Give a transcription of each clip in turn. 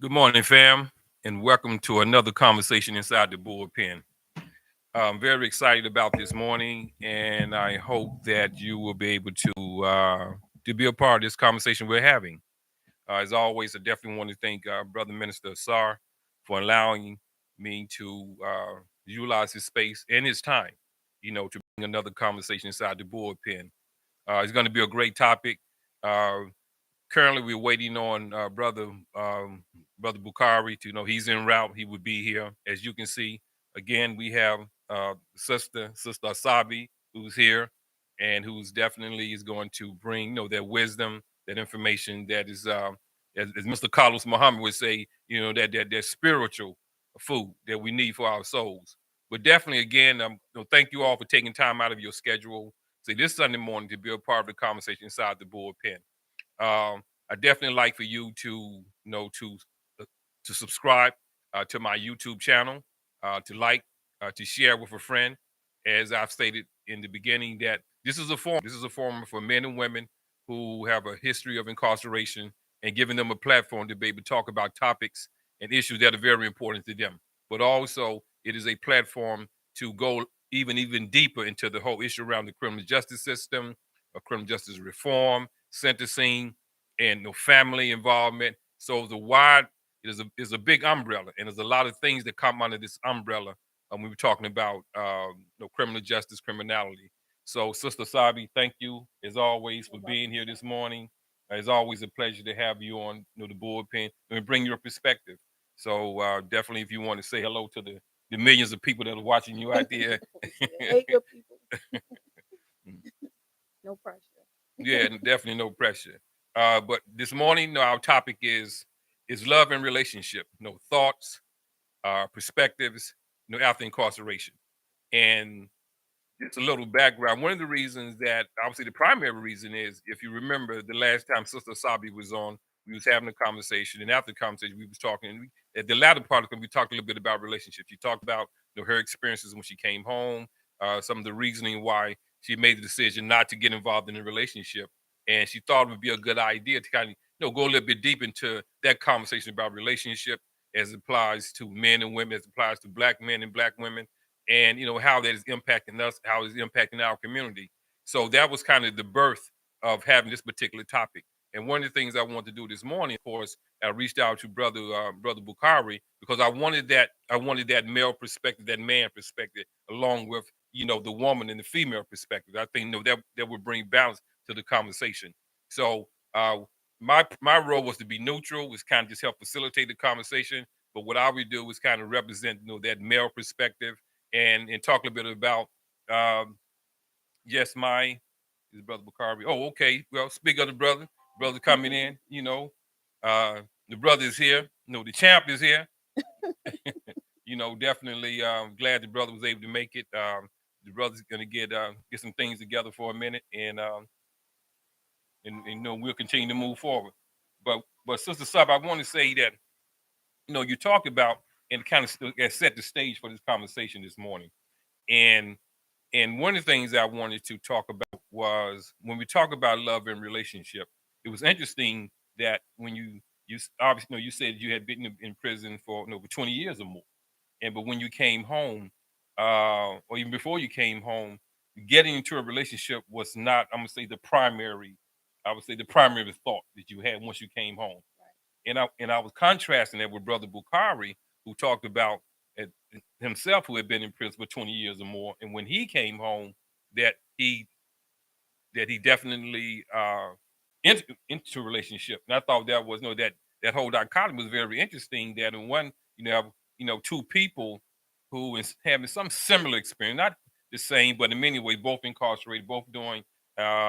Good morning, fam, and welcome to another conversation inside the bullpen. I'm very excited about this morning, and I hope that you will be able to be a part of this conversation we're having. As always, I definitely want to thank Brother Minister Sar for allowing me to utilize his space and his time, to bring another conversation inside the bullpen. It's going to be a great topic. Uh, Currently we're waiting on brother Bakari to he's en route. He would be here. As you can see, again we have sister Asabi who's here and who's definitely is going to bring that wisdom, that information that is as Mr. Carlos Muhammad would say, that spiritual food that we need for our souls. But definitely again, thank you all for taking time out of your schedule, say this Sunday morning, to be a part of the conversation inside the bullpen. I definitely like for you to uh, to subscribe to my YouTube channel, to like, to share with a friend. As I've stated in the beginning, that this is a forum. This is a forum for men and women who have a history of incarceration and giving them a platform to be able to talk about topics and issues that are very important to them. But also, it is a platform to go even deeper into the whole issue around the criminal justice system, criminal justice reform, sentencing, and family involvement. So the wide is a big umbrella, and there's a lot of things that come under this umbrella. We were talking about criminal justice, criminality. So, Sister Sabi, thank you as always for being here this morning. It's always a pleasure to have you on the bullpen and bring your perspective. So definitely, if you want to say hello to the millions of people that are watching you out there. Hey, good people. No pressure. Yeah, definitely no pressure. But this morning, our topic is love and relationship. Thoughts, perspectives, after incarceration, and just a little background. One of the reasons that obviously the primary reason is, if you remember, the last time Sister Sabi was on, we was having a conversation, and after the conversation, we was talking. And at the latter part of it, we talked a little bit about relationships. She talked about her experiences when she came home, some of the reasoning why she made the decision not to get involved in a relationship, and she thought it would be a good idea to kind of go a little bit deep into that conversation about relationship as it applies to men and women, as it applies to black men and black women, and how that is impacting us, how it's impacting our community. So that was kind of the birth of having this particular topic. And one of the things I wanted to do this morning, of course, I reached out to brother Bakari, because I wanted that male perspective, that man perspective, along with the woman and the female perspective. I think that would bring balance to the conversation. So my role was to be neutral, was kind of just help facilitate the conversation. But what I would do is kind of represent that male perspective, and talk a little bit about um yes, my is brother Bakari. Oh, okay. Well, speak of the brother coming in. Uh the brother is here. The champ is here. Definitely glad the brother was able to make it. The brother's gonna get some things together for a minute, and we'll continue to move forward. But Sister Sub, I want to say that you talked about and kind of set the stage for this conversation this morning. And one of the things I wanted to talk about was, when we talk about love and relationship, it was interesting that when you obviously you said you had been in prison for for 20 years or more, but when you came home, or even before you came home, getting into a relationship was not, I'm gonna say, I would say the primary thought that you had once you came home. And I was contrasting that with Brother Bukhari, who talked about it, himself, who had been in prison for 20 years or more, and when he came home, that he definitely into a relationship. And I thought that was that whole dichotomy was very interesting. That in one, two people who is having some similar experience, not the same, but in many ways both incarcerated, both doing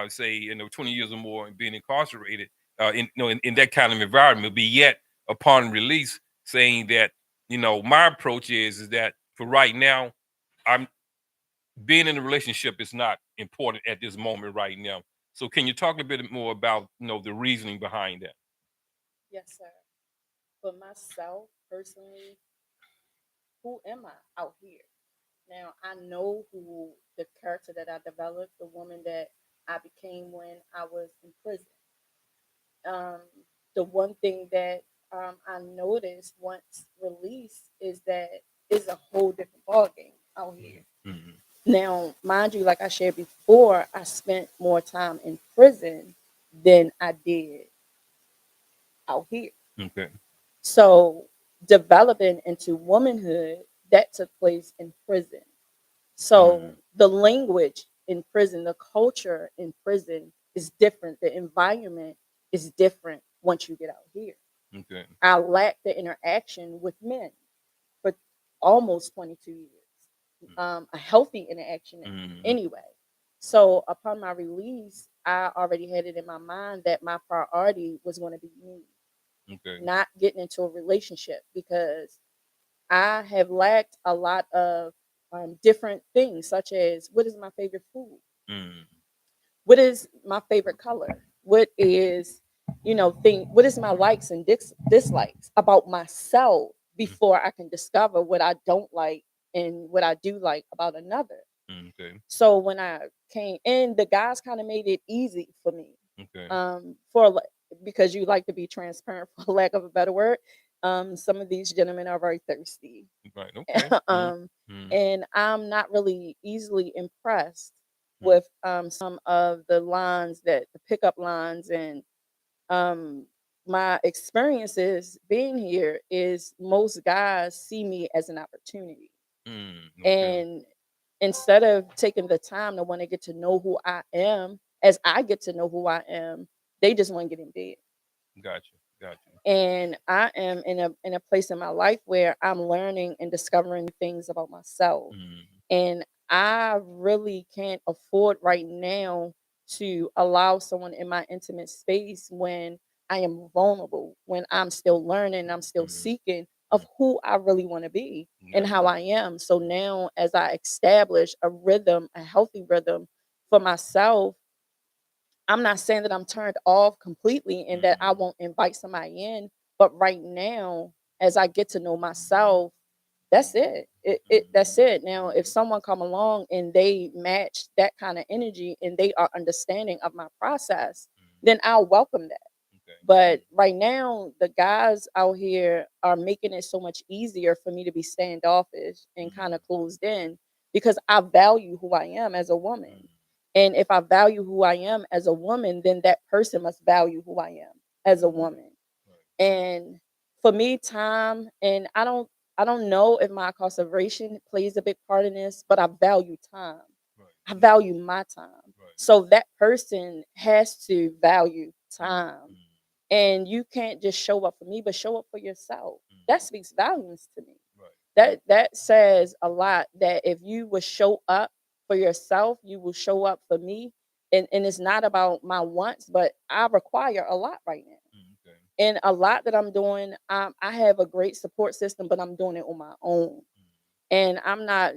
say 20 years or more and being incarcerated in that kind of environment, but yet upon release saying that my approach is that for right now, I'm being in a relationship is not important at this moment right now. So can you talk a bit more about the reasoning behind that? Yes, sir. For myself personally, who am I out here? Now, I know who the character that I developed, the woman that I became when I was in prison. Um, the one thing that I noticed once released is that it's a whole different ballgame out here. Mm-hmm. Now, mind you, like I shared before, I spent more time in prison than I did out here. Okay. So developing into womanhood that took place in prison. Mm-hmm. So the language in prison, the culture in prison is different. The environment is different once you get out here. Okay. I lacked the interaction with men for almost 22 years. A healthy interaction Mm-hmm. anyway. So upon my release, I already had it in my mind that my priority was going to be me, Okay. not getting into a relationship because I have lacked a lot of different things, such as what is my favorite food? Mm-hmm. What is my favorite color? What is, what is my likes and dislikes about myself before I can discover what I don't like and what I do like about another. Okay. So when I came in, the guys kind of made it easy for me. Okay. Because you like to be transparent, for lack of a better word. Some of these gentlemen are very thirsty. Right. Okay. um, Mm-hmm. and I'm not really easily impressed with some of the lines that the pickup lines and um, my experiences being here is most guys see me as an opportunity. Mm-hmm. Okay. And instead of taking the time to want to get to know who I am, as I get to know who I am, they just want to get in bed. Gotcha. Gotcha. And I am in a place in my life where I'm learning and discovering things about myself. Mm-hmm. And I really can't afford right now to allow someone in my intimate space when I am vulnerable, when I'm still learning, I'm still Mm-hmm. seeking of who I really want to be and how Gotcha. I am. So now, as I establish a rhythm, a healthy rhythm for myself, I'm not saying that I'm turned off completely and that I Mm-hmm. won't invite somebody in, but right now, as I get to know myself, that's it. That's it. Now, if someone come along and they match that kind of energy and they are understanding of my process, then I'll welcome that. Okay. But right now, the guys out here are making it so much easier for me to be standoffish and kind Mm-hmm. of closed in because I value who I am as a woman. Mm-hmm. And if I value who I am as a woman, then that person must value who I am as a Mm-hmm. woman. Right. And for me, time and I don't know if my incarceration plays a big part in this, but I value time. Right. I value my time. Right. So that person has to value time. Mm-hmm. And you can't just show up for me, but show up for yourself. That Mm-hmm. speaks volumes to me. Right. That says a lot that if you will show up for yourself, you will show up for me. And it's not about my wants, but I require a lot right now. Mm, okay. And a lot that I'm doing, I have a great support system, but I'm doing it on my own. And I'm not,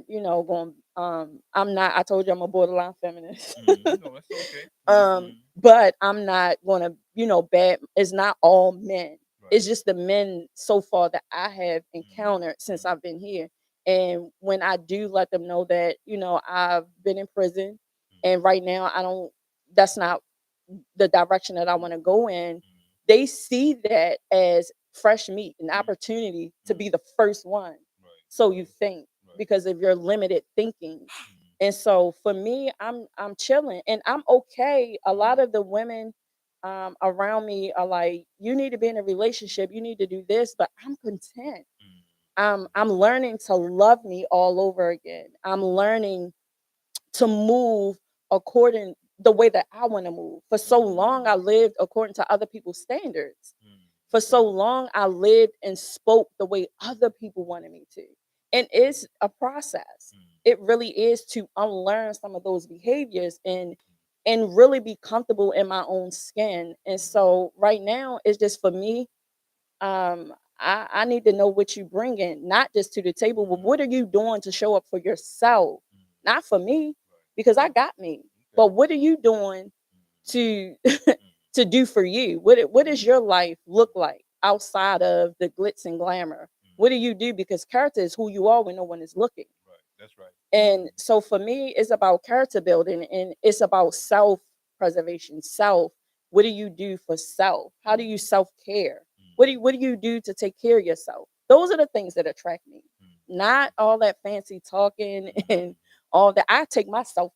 going. I'm not. I told you I'm a borderline feminist. Mm, no, that's okay. Mm, But I'm not gonna, bad. It's not all men. right. It's just the men so far that I have Mm, encountered since mm, I've been here. And when I do let them know that, I've been in prison, and mm, right now I don't. That's not the direction that I want to go in. mm, They see that as fresh meat, an mm, opportunity to mm, be the first one. right. So you Right. think Right. because of your limited thinking. Mm, And so for me, I'm chilling and I'm okay. A mm, lot of the women around me are like, you need to be in a relationship, you need to do this, but I'm content. mm, I'm learning to love me all over again. I'm learning to move according the way that I want to move. For so long I lived according to other people's standards. mm, For so okay. long I lived and spoke the way other people wanted me to. And it's a process. Mm, It really is to unlearn some of those behaviors and really be comfortable in my own skin. And so right now it's just for me, I need to know what you bringing, not just to the table, but mm, what are you doing to show up for yourself, mm, not for me, right. because I Right. got me. Okay. But what are you doing Mm, to mm, to do for you? What does mm, your life look like outside of the glitz and glamour? What do mm, you do? Because character is who you are when no one is looking. right. That's right. And so for me, it's about character building and it's about self preservation. Self. What do you do for self? How do Mm, you self care? what do you do to take care of yourself? Those are the things that attract me. Not all that fancy talking and all that. I date myself.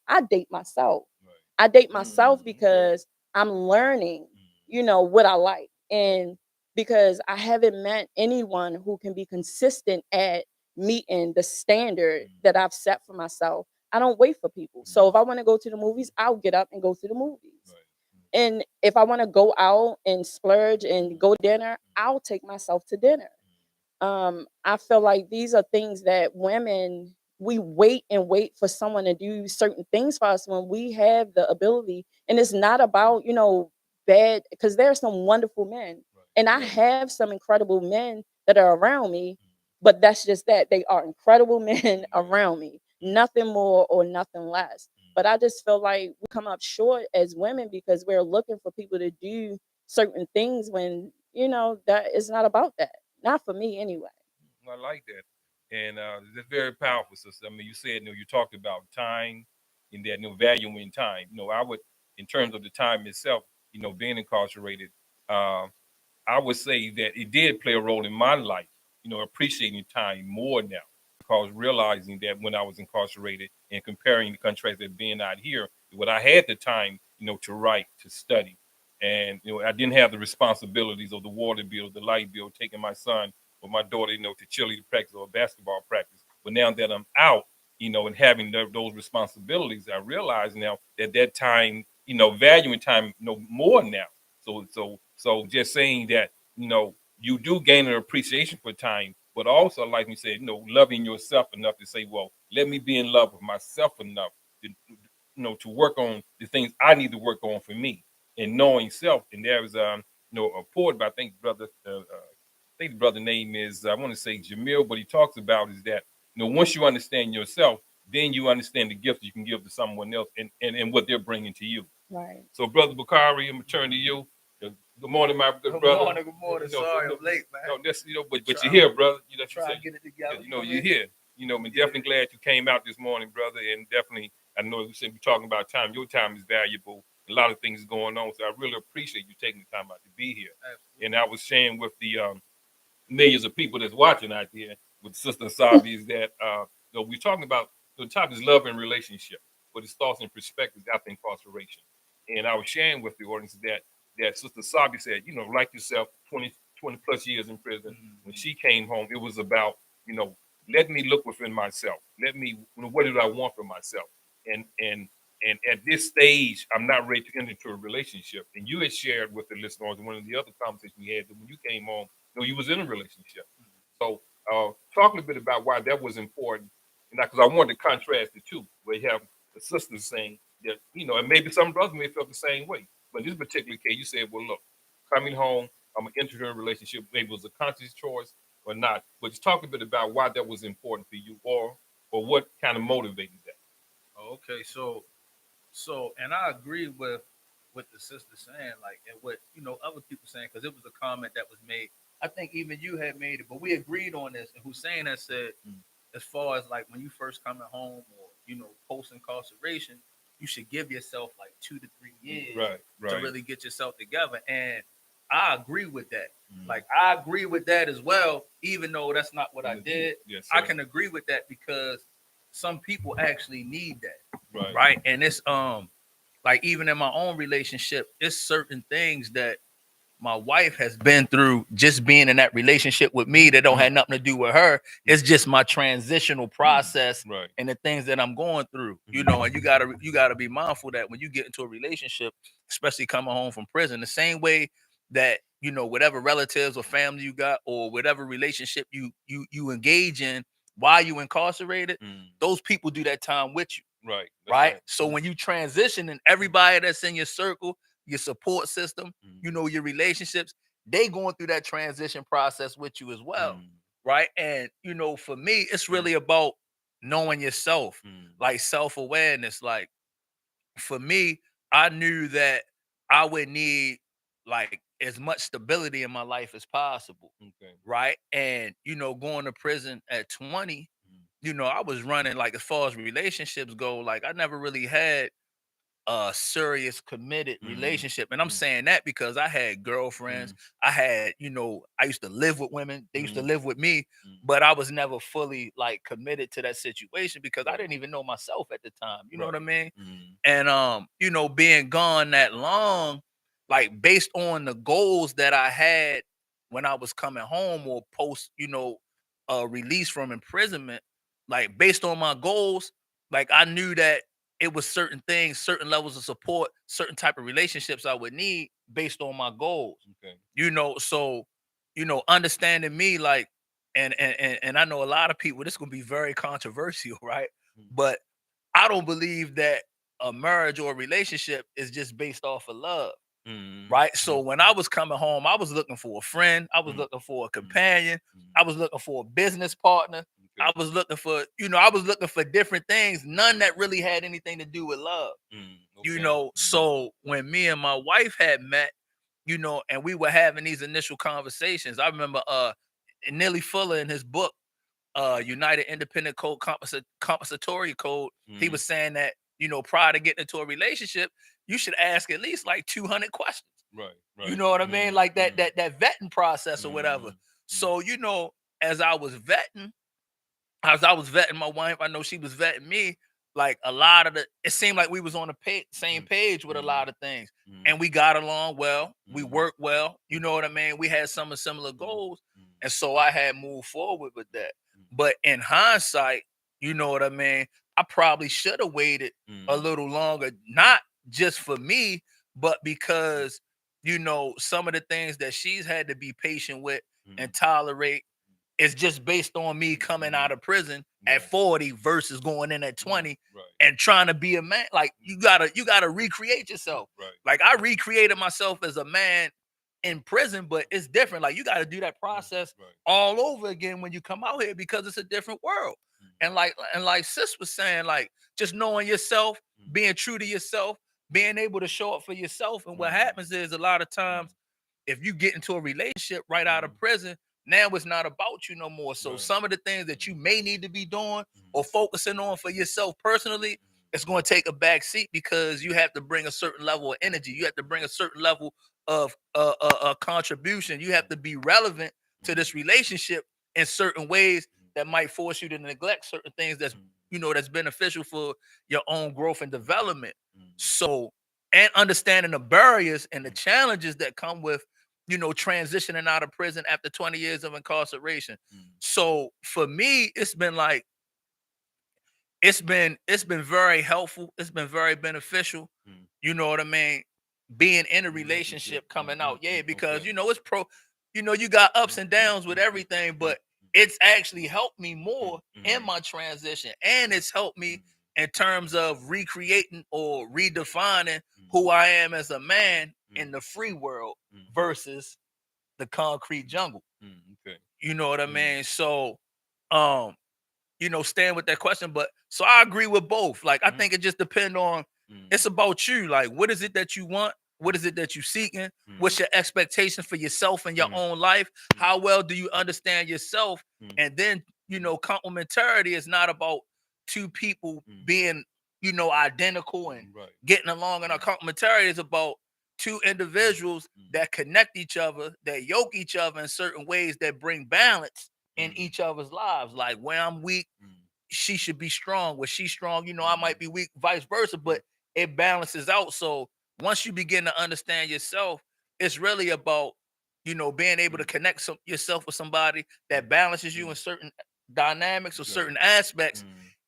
I date myself because I'm learning, what I like. And because I haven't met anyone who can be consistent at meeting the standard that I've set for myself. I don't wait for people. So if I want to go to the movies, I'll get up and go to the movies. And if I want to go out and splurge and go dinner, I'll take myself to dinner. I feel like these are things that women, we wait and wait for someone to do certain things for us when we have the ability. And it's not about, bad, because there are some wonderful men. And I have some incredible men that are around me, but that's just that. They are incredible men around me. Nothing more or nothing less. But I just feel like we come up short as women because we're looking for people to do certain things when, that is not about that. Not for me anyway. I like that, and it's very powerful, sister. I mean, you said, you talked about time, and that, valuing time. I would, in terms of the time itself, being incarcerated, uh, I would say that it did play a role in my life, appreciating time more now, because realizing that when I was incarcerated and comparing the contrast that being out here, when I had the time, to write, to study, and, I didn't have the responsibilities of the water bill, the light bill, taking my son or my daughter, to cheerleader practice or basketball practice. But now that I'm out, and having those responsibilities, I realize now that time, valuing time, more now. So just saying that, you do gain an appreciation for time, but also, like we said, loving yourself enough to say, well, let me be in love with myself enough to, to work on the things I need to work on for me, and knowing self. And there was, a poet, but I think I think the brother name is, I want to say Jamil, but he talks about is that, once you understand yourself, then you understand the gift you can give to someone else, and what they're bringing to you. Right. So, Brother Bakari, I'm going to turn to you. Good morning, my good brother. Good morning. Sorry, I'm late, man. No, that's, but you're here, brother. Try to get it together. You're here. I'm definitely glad you came out this morning, brother. And definitely, I know we should be talking about time. Your time is valuable. A lot of things going on. So I really appreciate you taking the time out to be here. Absolutely. And I was sharing with the millions of people that's watching out there with Sister Asabi is that, we're talking about, the topic is love and relationship, but it's thoughts and perspectives after incarceration. And I was sharing with the audience that Sister Sabi said, like yourself, 20 plus years in prison. When she came home, it was about, let me look within myself. Let me, what do I want for myself? And at this stage, I'm not ready to enter into a relationship. And you had shared with the listeners in one of the other conversations we had that when you came home, you was in a relationship. So talk a little bit about why that was important. And because I wanted to contrast the two, where you have the sisters saying that, and maybe some brothers may feel the same way. But in this particular case, you said, well, look, coming home, I'm going to enter a relationship. Maybe it was a conscious choice or not. But just talk a bit about why that was important for you, or what kind of motivated that. Okay, so, and I agree with what the sister saying, like, and what other people saying, because it was a comment that was made. I think even you had made it, but we agreed on this. And Hussein has said, as far as like when you first coming home or post incarceration, you should give yourself like 2 to 3 years to really get yourself together. And I agree with that. Like I agree with that as well, even though that's not what I did. Yes, I can agree with that because some people actually need that. Right. Right. And it's like even in my own relationship, it's certain things that my wife has been through just being in that relationship with me that don't have nothing to do with her. It's just my transitional process and the things that I'm going through, and you gotta be mindful that when you get into a relationship, especially coming home from prison, the same way that whatever relatives or family you got or whatever relationship you engage in while you incarcerated, those people do that time with you. Right. So when you transition and everybody that's in your circle, your support system, your relationships, they going through that transition process with you as well. Right. And, for me, it's really about knowing yourself, like self-awareness. Like for me, I knew that I would need like as much stability in my life as possible. Okay. Right. And, going to prison at 20, I was running like as far as relationships go, like I never really had a serious committed relationship. And I'm Mm. saying that because I had girlfriends, I had, I used to live with women, they used to live with me, but I was never fully like committed to that situation because I didn't even know myself at the time. You know what I mean? And being gone that long, like based on the goals that I had when I was coming home or post, release from imprisonment, like based on my goals, like I knew that it was certain things, certain levels of support, certain type of relationships I would need based on my goals. Okay. So, understanding me, like, and I know a lot of people, this is gonna be very controversial, right? But I don't believe that a marriage or a relationship is just based off of love. Right. So when I was coming home, I was looking for a friend, I was looking for a companion, I was looking for a business partner. I was looking for, I was looking for different things, none that really had anything to do with love. So when me and my wife had met, and we were having these initial conversations, I remember Neely Fuller in his book, United Independent Code Compensatory Code, he was saying that, prior to getting into a relationship, you should ask at least like 200 questions. Right. You know what I mean? Like that vetting process or whatever. So, as I was vetting my wife, I know she was vetting me. Like a lot of it seemed like we was on the same page with a lot of things, and we got along well. We worked well. You know what I mean? We had some similar goals, and so I had moved forward with that. But in hindsight, you know what I mean? I probably should have waited a little longer, not just for me, but because some of the things that she's had to be patient with and tolerate. It's just based on me coming out of prison at 40 versus going in at 20 and trying to be a man. Like you gotta recreate yourself. Like I recreated myself as a man in prison, but it's different. Like you got to do that process all over again when you come out here because it's a different world. And like sis was saying, like just knowing yourself, being true to yourself, being able to show up for yourself. And what happens is a lot of times if you get into a relationship right out of prison, now it's not about you no more. So some of the things that you may need to be doing or focusing on for yourself personally, it's going to take a back seat because you have to bring a certain level of energy. You have to bring a certain level of contribution. You have to be relevant to this relationship in certain ways that might force you to neglect certain things that's beneficial for your own growth and development. So, and understanding the barriers and the challenges that come with transitioning out of prison after 20 years of incarceration. So for me, it's been very helpful. It's been very beneficial. You know what I mean? Being in a relationship coming out. Yeah, because it's you got ups and downs with everything, but it's actually helped me more in my transition. And it's helped me in terms of recreating or redefining who I am as a man in the free world versus the concrete jungle. You know what I mean? So, staying with that question, but so I agree with both. Like, I think it just depends on, it's about you. Like, what is it that you want? What is it that you're seeking? What's your expectation for yourself and your own life? How well do you understand yourself? And then, complementarity is not about two people being, identical and getting along. And our complementarity is about two individuals that connect each other, that yoke each other in certain ways that bring balance in each other's lives. Like where I'm weak, she should be strong. Where she's strong, I might be weak, vice versa, but it balances out. So once you begin to understand yourself, it's really about, being able to connect yourself with somebody that balances you in certain dynamics or certain aspects.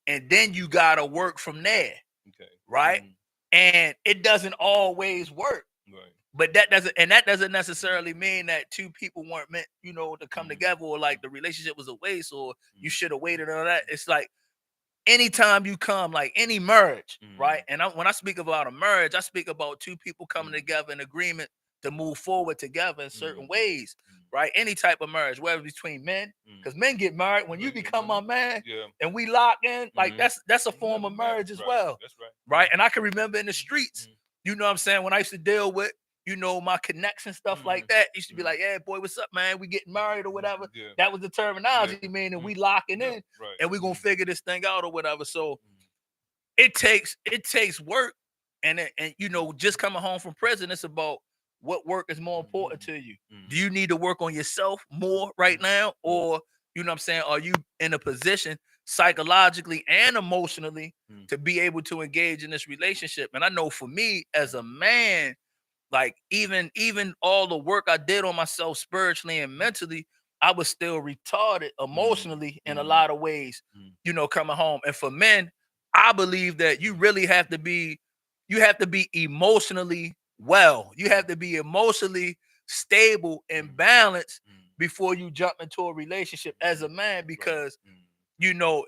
And then you got to work from there. Right. And it doesn't always work. But that doesn't necessarily mean that two people weren't meant, to come together, or like the relationship was a waste, or you should have waited on that. It's like anytime you come, like any marriage, right? And when I speak about a marriage, I speak about two people coming together in agreement to move forward together in certain ways, right? Any type of marriage, whether it's between men, because men get married when you become my man, and we lock in, like that's a form of marriage as well, right? And I can remember in the streets, you know what I'm saying, when I used to deal with, my connection stuff like that, used to be like, yeah, boy, what's up, man? We getting married or whatever. That was the terminology, meaning we locking in and we gonna figure this thing out or whatever. So it takes work And you know, just coming home from prison, it's about what work is more important to you. Do you need to work on yourself more right now, or you know what I'm saying? Are you in a position psychologically and emotionally to be able to engage in this relationship? And I know for me as a man, like even all the work I did on myself spiritually and mentally, I was still retarded emotionally in a lot of ways, you know, coming home. And for men, I believe that you really have to be emotionally well. You have to be emotionally stable and balanced before you jump into a relationship as a man, because you know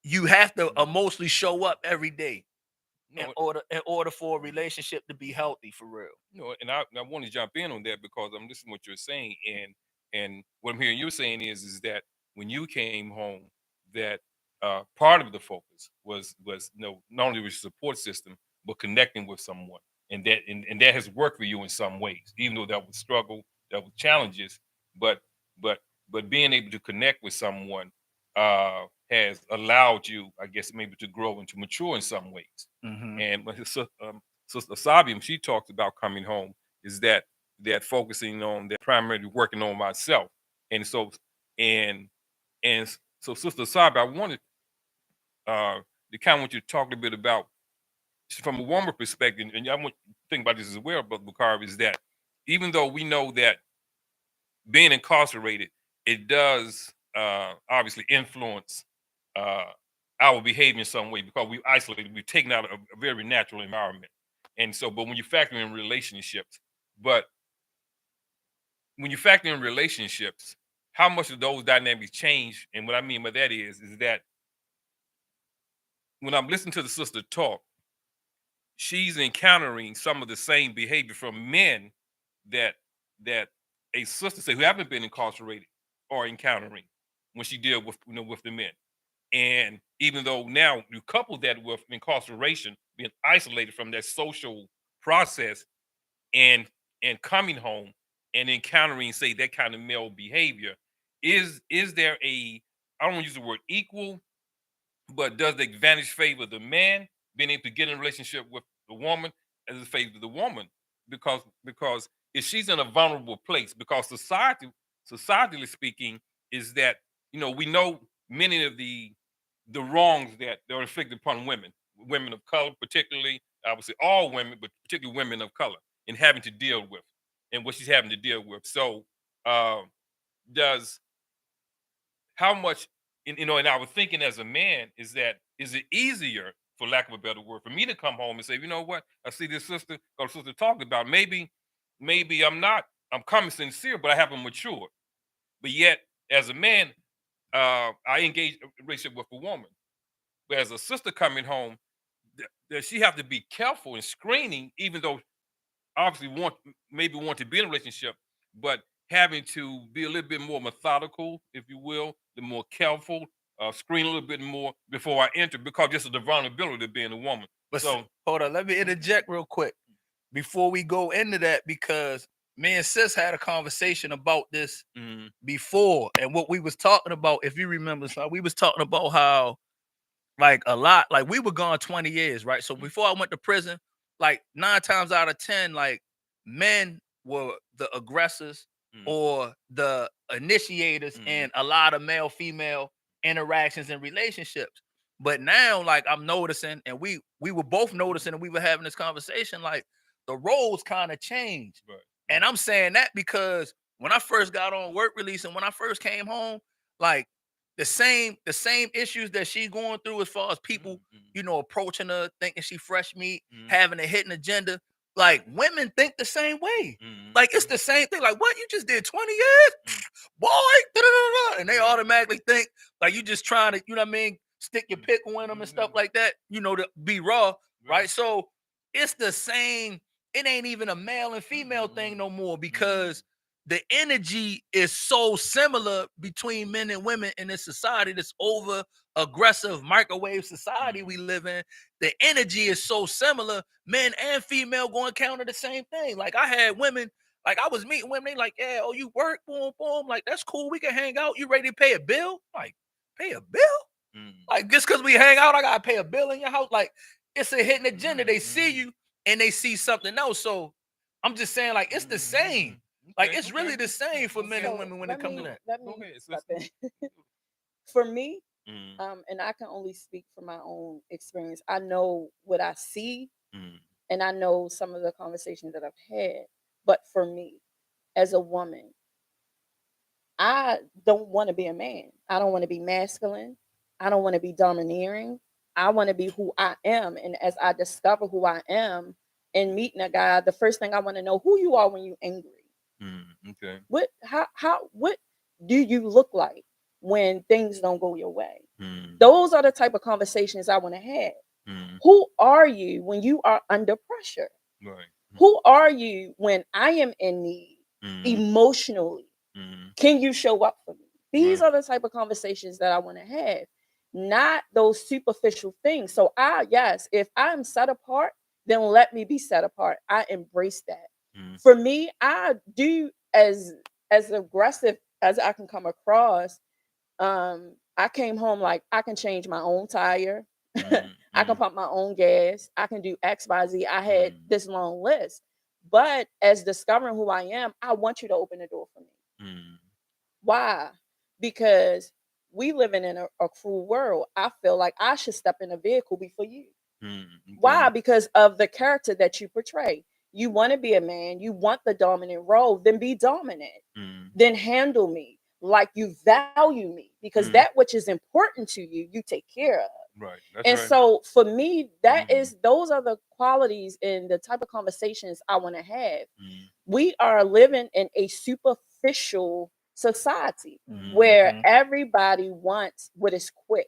you have to emotionally show up every day in order for a relationship to be healthy for real. And I want to jump in on that because I'm listening to what you're saying, and what I'm hearing you saying is that when you came home, that part of the focus was not only with support system but connecting with someone, and that has worked for you in some ways, even though that was struggle, that was challenges, but but being able to connect with someone has allowed you, I guess, maybe to grow and to mature in some ways. And when Sister Asabi, she talks about coming home, is that focusing on that, primarily working on myself. And so and so Sister Asabi, I wanted to kind of want you to talk a bit about from a woman perspective, and I want to think about this as well, but Bakari, is that even though we know that being incarcerated, it does obviously influence our behavior in some way because we've isolated, we've taken out a very natural environment. And so, but when you factor in relationships, but when you factor in relationships, how much of those dynamics change? And what I mean by that is that when I'm listening to the sister talk, she's encountering some of the same behavior from men that a sister say who haven't been incarcerated are encountering when she deals with with the men. And even though now you couple that with incarceration, being isolated from that social process, and coming home and encountering, say, that kind of male behavior, is there a, I don't want to use the word equal, but does the advantage favor the man being able to get in a relationship with the woman as it favors the woman? Because if she's in a vulnerable place, because societally speaking, is that we know many of the wrongs that are inflicted upon women of color, particularly, I would say all women, but particularly women of color, in having to deal with, and what she's having to deal with. So, does how much, and I was thinking as a man, is it easier, for lack of a better word, for me to come home and say, you know what, I see this sister or sister talking about, maybe I'm coming sincere, but I haven't matured. But yet, as a man, I engage a relationship with a woman. But as a sister coming home, that she have to be careful and screening, even though obviously want to be in a relationship, but having to be a little bit more methodical, if you will, the more careful, screen a little bit more before I enter, because just of the vulnerability of being a woman. But so hold on, let me interject real quick before we go into that, because me and sis had a conversation about this before, and what we was talking about, if you remember, so we was talking about how like a lot, like we were gone 20 years, right? So before I went to prison, like 9 times out of 10, like men were the aggressors or the initiators in a lot of male female interactions and relationships. But now, like I'm noticing, and we were both noticing, and we were having this conversation, like the roles kind of changed. Right. And I'm saying that because when I first got on work release and when I first came home, like the same issues that she going through as far as people, approaching her, thinking she fresh meat, having a hidden agenda. Like women think the same way. Like it's the same thing. Like, what, you just did 20 years? Boy, da-da-da-da. And they automatically think like you just trying to, you know what I mean, stick your pickle in them and stuff like that, to be raw, right? So it's the same. It ain't even a male and female thing no more, because the energy is so similar between men and women in this society, this over aggressive microwave society we live in. The energy is so similar. Men and female going to counter the same thing. Like I had women, like I was meeting women, they like, yeah, oh, you work, boom, boom. Like, that's cool. We can hang out. You ready to pay a bill? Like, pay a bill? Like, just because we hang out, I got to pay a bill in your house? Like, it's a hidden agenda. They see you and they see something else. So I'm just saying, like, it's the same. Like, Okay, it's really the same for men and So women when it comes to that. let me Go ahead, step sister. in. For me, Mm, and I can only speak from my own experience. I know what I see, mm, and I know some of the conversations that I've had. But for me, as a woman, I don't want to be a man. I don't want to be masculine. I don't want to be domineering. I want to be who I am. And as I discover who I am and meeting a guy, the first thing I want to know who you are when you're angry. okay. What do you look like when things don't go your way? Mm, Those are the type of conversations I want to have. mm, Who are you when you are under pressure? right. Who are you when I am in need Mm, emotionally? mm, Can you show up for me? These right. are the type of conversations that I want to have, not those superficial things. So yes, if I'm set apart, then let me be set apart. I embrace that. Mm, For me, I do as aggressive as I can come across. I came home like I can change my own tire. mm, I can mm, pump my own gas. I can do XYZ. I had mm, this long list. But as discovering who I am, I want you to open the door for me. mm, Why? Because we living in a cruel world. I feel like I should step in a vehicle before you. mm, Why? okay. Because of the character that you portray. You want to be a man, you want the dominant role, then be dominant. Mm, Then handle me like you value me because that mm, which is important to you, you take care of. right. That's And right. so for me, Mm, those are the qualities and the type of conversations I want to have. mm, We are living in a superficial society where Mm-hmm. everybody wants what is quick.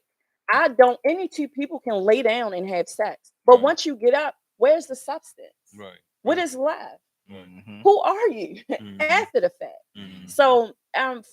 I don't, any two people can lay down and have sex, but right. once you get up, where's the substance? Right. What Right. is left? Right. Mm-hmm. Who are you Mm-hmm. after the fact? Mm-hmm. So,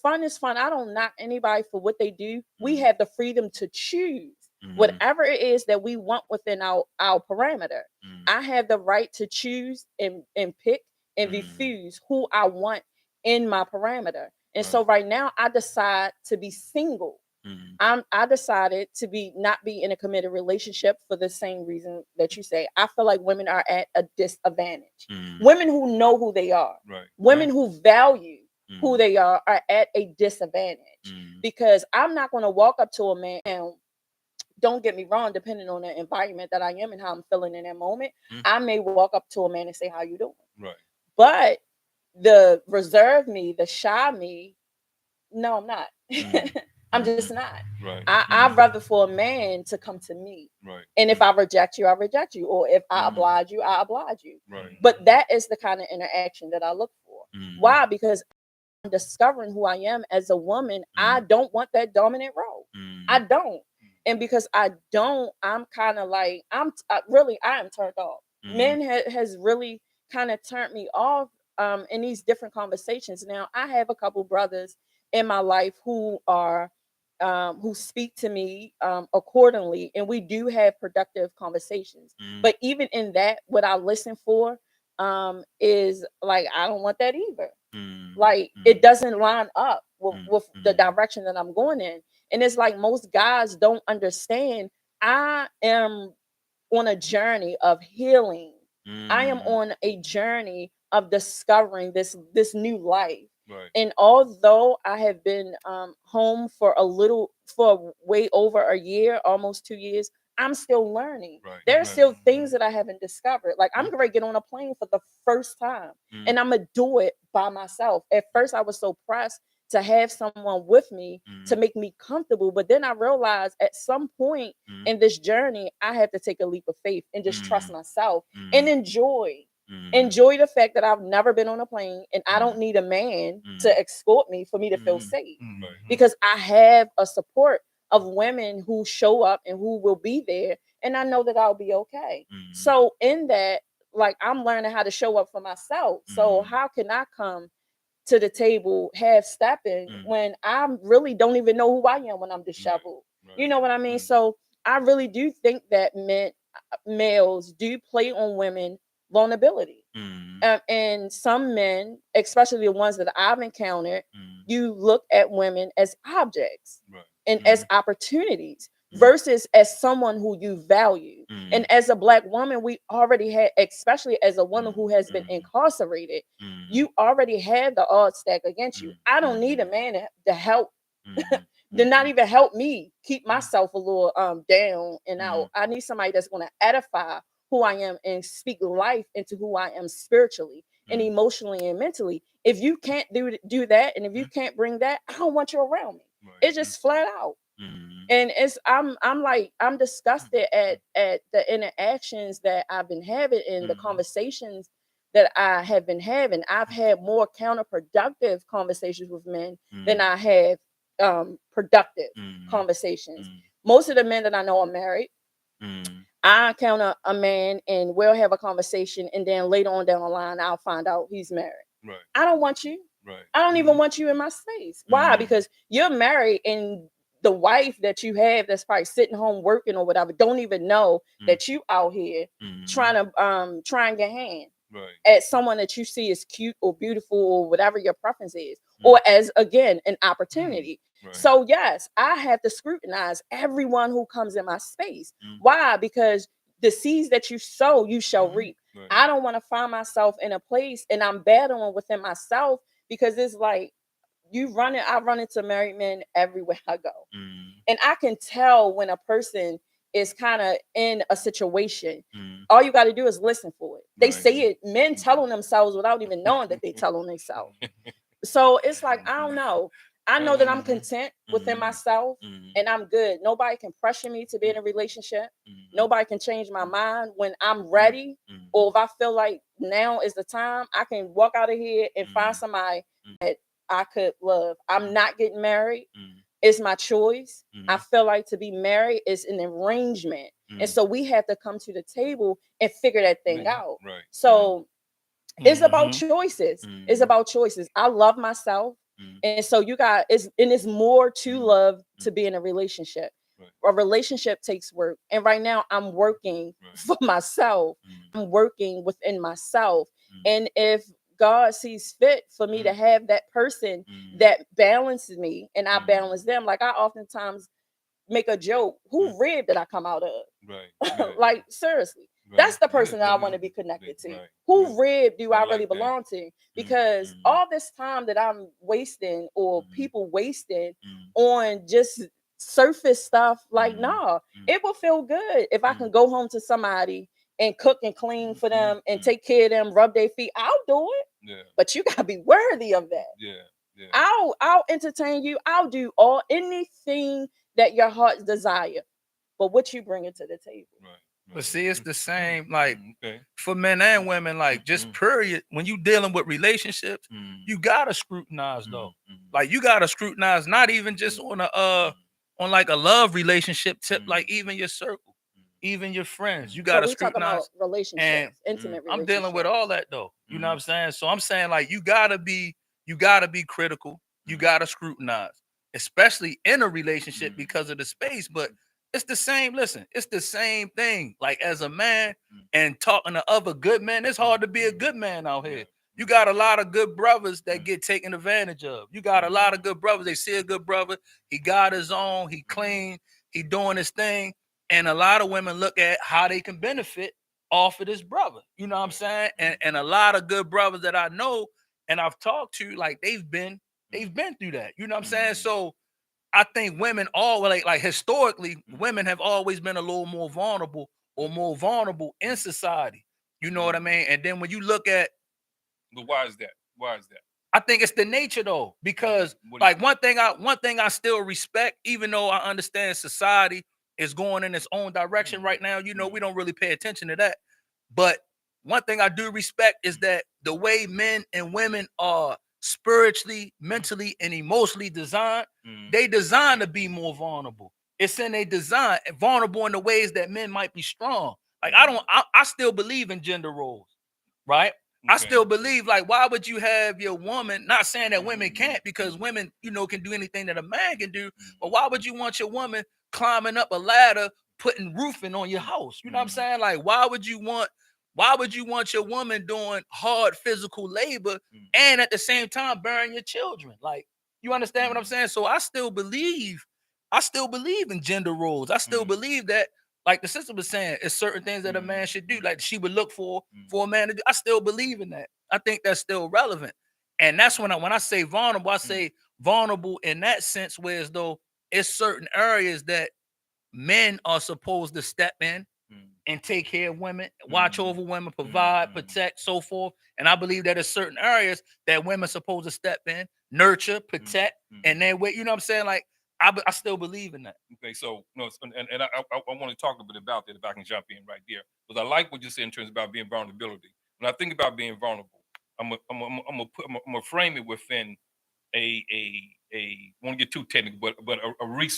fun is fun. I don't knock anybody for what they do. We Mm-hmm. have the freedom to choose Mm-hmm. whatever it is that we want within our parameter. Mm-hmm. I have the right to choose and pick and Mm-hmm. refuse who I want in my parameter. And Right. so right now I decide to be single. Mm-hmm. I decided to be not be in a committed relationship for the same reason that you say. I feel like women are at a disadvantage. Mm-hmm. Women who know who they are, Right. women Right. who value who Mm-hmm. they are at a disadvantage. Mm-hmm. Because I'm not going to walk up to a man and don't get me wrong, depending on the environment that I am and how I'm feeling in that moment, Mm-hmm. I may walk up to a man and say, "How you doing?" Right. But the reserve me, the shy me, no, I'm not. Mm-hmm. I'm just Mm-hmm. not. Right. I'd Mm-hmm. rather for a man to come to me. Right. And if I reject you, I reject you. Or if I Mm-hmm. oblige you, I oblige you. Right. But that is the kind of interaction that I look for. Mm-hmm. Why? Because I'm discovering who I am as a woman. I Mm-hmm. don't want that dominant role. I Mm-hmm. don't. And because I don't, I'm kind of like, really, I am turned off. Mm-hmm. Men has really kind of turned me off in these different conversations. Now, I have a couple brothers in my life who speak to me accordingly, and we do have productive conversations. Mm-hmm. But even in that, what I listen for is like, I don't want that either. Like Mm-hmm. it doesn't line up with the Mm-hmm. direction that I'm going in. And it's like most guys don't understand. I am on a journey of healing. I am Mm-hmm. on a journey of discovering this new life. Right. And although I have been home for way over a year, almost 2 years, I'm still learning. Right. There's Right. still things that I haven't discovered. Like I'm Mm-hmm. going to get on a plane for the first time, Mm-hmm. and I'm gonna do it by myself. At first, I was so pressed to have someone with me to Mm-hmm. make me comfortable, but then I realized at some point Mm-hmm. in this journey, I have to take a leap of faith and just trust myself and Mm-hmm. Mm-hmm. enjoy the fact that I've never been on a plane and I Mm-hmm. don't need a man Mm-hmm. to escort me for me to feel Mm-hmm. safe Mm-hmm. Right. because I have a support of women who show up and who will be there, and I know that I'll be okay. Mm-hmm. So in that, like I'm learning how to show up for myself. So Mm-hmm. how can I come to the table half stepping Mm-hmm. when I really don't even know who I am when I'm Right. disheveled? You Right. know what I mean? Mm-hmm. So I really do think that males do play on women vulnerability. Mm-hmm. And some men, especially the ones that I've encountered, Mm-hmm. you look at women as objects Right. and Mm-hmm. as opportunities. versus as someone who you value. And as a Black woman, we already had, especially as a woman who has been incarcerated, you already had the odds stacked against you. I don't need a man to help, to not even help me keep myself a little down and out. I need somebody that's going to edify who I am and speak life into who I am spiritually and emotionally and mentally. If you can't do that, and if you can't bring that, I don't want you around me. It's just flat out. And it's I'm disgusted at the interactions that I've been having and the conversations that I have been having. I've had more counterproductive conversations with men than I have productive conversations. Most of the men that I know are married. I encounter a man and we'll have a conversation, and then later on down the line, I'll find out he's married. I don't want you. I don't even want you in my space. Why? Because you're married, and the wife that you have that's probably sitting home working or whatever don't even know that you out here trying to get hand at someone that you see as cute or beautiful or whatever your preference is, or as, again, an opportunity. So yes, I have to scrutinize everyone who comes in my space. Why? Because the seeds that you sow, you shall reap. I don't want to find myself in a place and I'm battling within myself, because it's like I run into married men everywhere I go. And I can tell when a person is kind of in a situation. All you got to do is listen for it. They say it, men tell on themselves without even knowing that they tell on themselves. So it's like, I don't know. I know that I'm content within myself and I'm good. Nobody can pressure me to be in a relationship. Nobody can change my mind. When I'm ready, or if I feel like now is the time, I can walk out of here and find somebody that I could love. I'm not getting married. It's my choice. I feel like to be married is an arrangement. And so we have to come to the table and figure that thing out. So it's about choices. It's about choices. I love myself. And so it's more to love to be in a relationship. A relationship takes work. And right now I'm working for myself. I'm working within myself. And if God sees fit for me to have that person that balances me and I balance them, like I oftentimes make a joke, who rib did I come out of? Like, seriously. That's the person that I want to be connected to. Who rib do I really belong to? Because all this time that I'm wasting, or people wasting on just surface stuff, like, nah, it will feel good if I can go home to somebody and cook and clean for them and take care of them, rub their feet. I'll do it. But you gotta be worthy of that. I'll entertain you. I'll do anything that your heart's desire. But what you bring it to the table. But see, it's the same, like, for men and women, like, just period. When you dealing with relationships, you gotta scrutinize though. Like, you gotta scrutinize, not even just on on like a love relationship tip, like even your circle, even your friends. You gotta scrutinize. Relationships, intimate relationships. I'm dealing with all that though. You know what I'm saying? So I'm saying, like, you gotta be critical. You gotta scrutinize, especially in a relationship because of the space. But it's the same. Listen, it's the same thing. Like, as a man and talking to other good men, it's hard to be a good man out here. You got a lot of good brothers that get taken advantage of. You got a lot of good brothers. They see a good brother. He got his own. He clean. He doing his thing. And a lot of women look at how they can benefit off of this brother. You know what I'm saying? And a lot of good brothers that I know and I've talked to, like, they've been through that. You know what I'm saying? So I think women always, like historically, women have always been a little more vulnerable in society. You know what I mean? And then when you look at, but why is that? I think it's the nature though, because like one thing I still respect, even though I understand society is going in its own direction right now. You know, we don't really pay attention to that. But one thing I do respect is that the way men and women are spiritually, mentally, and emotionally designed, they designed to be more vulnerable. It's in their design, vulnerable in the ways that men might be strong. Like, I still believe in gender roles, right? I still believe, like, why would you have your woman, not saying that women can't, because women, you know, can do anything that a man can do, but why would you want your woman climbing up a ladder, putting roofing on your house? You know what I'm saying? Like, why would you want your woman doing hard physical labor and at the same time bearing your children? Like, you understand what I'm saying? So I still believe I still believe in gender roles. I still believe that, like the sister was saying, it's certain things that a man should do, like she would look for a man to do. I still believe in that. I think that's still relevant. And that's when I say vulnerable, I say vulnerable in that sense, where as though it's certain areas that men are supposed to step in and take care of women, watch over women, provide, protect, so forth. And I believe that there's certain areas that women are supposed to step in, nurture, protect, and then wait. You know what I'm saying? Like I still believe in that. Okay, so no, and I want to talk a bit about that if I can jump in right there, because I like what you said in terms about being vulnerability. When I think about being vulnerable, I'm gonna frame it within a won't get too technical, but